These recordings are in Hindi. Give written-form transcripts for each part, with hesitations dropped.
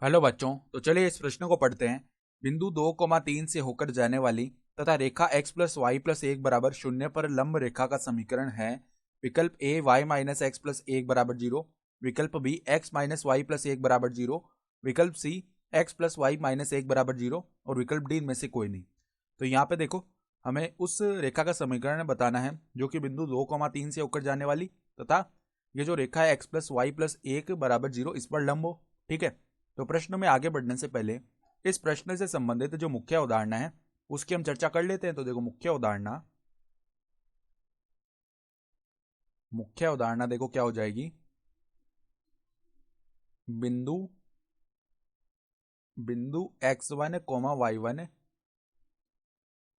हेलो बच्चों, तो चलिए इस प्रश्न को पढ़ते हैं। बिंदु 2,3 से होकर जाने वाली तथा रेखा x प्लस वाई प्लस एक बराबर शून्य पर लंब रेखा का समीकरण है। विकल्प A y minus X plus एक बराबर जीरो, विकल्प B x minus Y plus एक बराबर जीरो, विकल्प C x plus Y minus एक बराबर जीरो और विकल्प डी इनमें से कोई नहीं। तो यहाँ पे देखो, हमें उस रेखा का समीकरण बताना है जो कि बिंदु 2,3 से होकर जाने वाली तथा ये जो रेखा है x प्लस वाई प्लस एक बराबर जीरो इस पर लंब हो। ठीक है, तो प्रश्न में आगे बढ़ने से पहले इस प्रश्न से संबंधित जो मुख्य अवधारणा है उसकी हम चर्चा कर लेते हैं। तो देखो, मुख्य अवधारणा देखो क्या हो जाएगी। बिंदु बिंदु x1 कोमा y1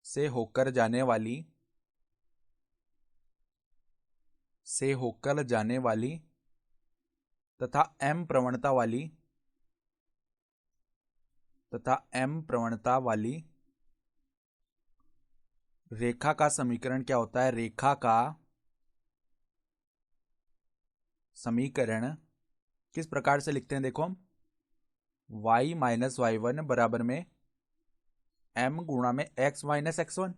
से होकर जाने वाली तथा m प्रवणता वाली रेखा का समीकरण क्या होता है। रेखा का समीकरण किस प्रकार से लिखते हैं, देखो हम y माइनस वाई वन बराबर में m गुणा में x माइनस एक्स वन,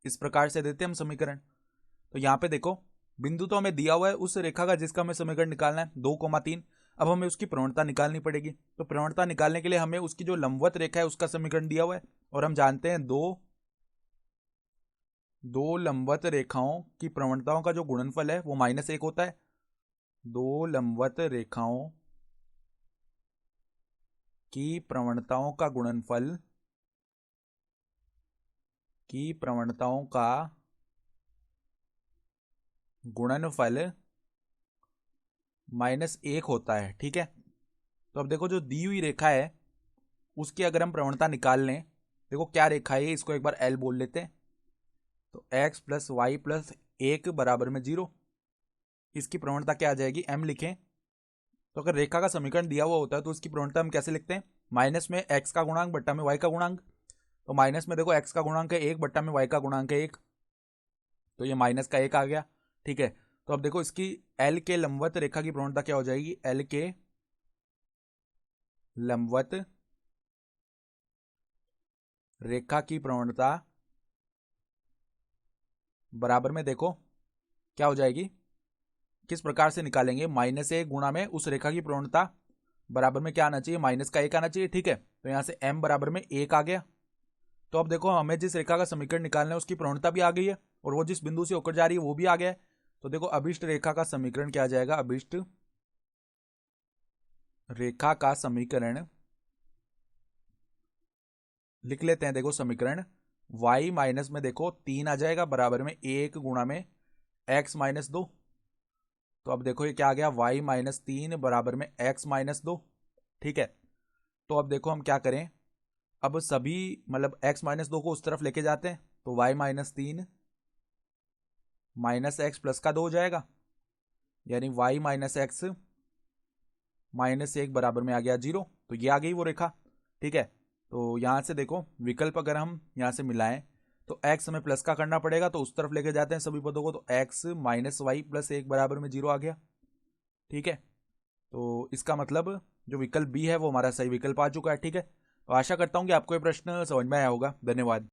इस प्रकार से देते हैं हम समीकरण। तो यहाँ पे देखो, बिंदु तो हमें दिया हुआ है उस रेखा का जिसका हमें समीकरण निकालना है 2,3। अब हमें उसकी प्रवणता निकालनी पड़ेगी। तो प्रवणता निकालने के लिए हमें उसकी जो लंबवत रेखा है उसका समीकरण दिया हुआ है और हम जानते हैं दो लंबवत रेखाओं की प्रवणताओं का जो गुणनफल है वो माइनस एक होता है। दो लंबवत रेखाओं की प्रवणताओं का गुणनफल माइनस एक होता है। ठीक है, तो अब देखो, जो दी हुई रेखा है उसकी अगर हम प्रवणता निकाल लें, देखो क्या रेखा है, इसको एक बार एल बोल लेते हैं। तो x प्लस वाई प्लस एक बराबर में जीरो, इसकी प्रवणता क्या आ जाएगी, m लिखें। तो अगर रेखा का समीकरण दिया हुआ होता है तो उसकी प्रवणता हम कैसे लिखते हैं, माइनस में x का गुणांक बट्टा में y का गुणांक। तो माइनस में देखो x का गुणांक है एक बट्टा में y का गुणांक है एक, तो ये माइनस का एक आ गया। ठीक है, तो अब देखो इसकी L के लंबवत रेखा की प्रवणता क्या हो जाएगी, L के लंबवत रेखा की प्रवणता बराबर में देखो क्या हो जाएगी, किस प्रकार से निकालेंगे, माइनस एक गुणा में उस रेखा की प्रवणता बराबर में क्या आना चाहिए, माइनस का एक आना चाहिए। ठीक है, तो यहां से m बराबर में एक आ गया। तो अब देखो, हमें जिस रेखा का समीकरण निकालना है उसकी प्रवणता भी आ गई है और वो जिस बिंदु से होकर जा रही है वो भी आ गया है। तो देखो, अभिष्ट रेखा का समीकरण क्या आ जाएगा, अभिष्ट रेखा का समीकरण लिख लेते हैं। देखो समीकरण y माइनस में देखो तीन आ जाएगा बराबर में एक गुणा में x माइनस दो। तो अब देखो ये क्या आ गया, y माइनस तीन बराबर में x माइनस दो। ठीक है, तो अब देखो हम क्या करें, अब सभी मतलब x माइनस दो को उस तरफ लेके जाते हैं। तो y माइनस तीन माइनस एक्स प्लस का दो हो जाएगा, यानी y माइनस एक्स माइनस एक बराबर में आ गया जीरो। तो ये आ गई वो रेखा। ठीक है, तो यहाँ से देखो विकल्प अगर हम यहाँ से मिलाएं तो x हमें प्लस का करना पड़ेगा, तो उस तरफ लेके जाते हैं सभी पदों को। तो x माइनस वाई प्लस एक बराबर में जीरो आ गया। ठीक है, तो इसका मतलब जो विकल्प बी है वो हमारा सही विकल्प आ चुका है। ठीक है, तो आशा करता हूँ कि आपको ये प्रश्न समझ में आया होगा। धन्यवाद।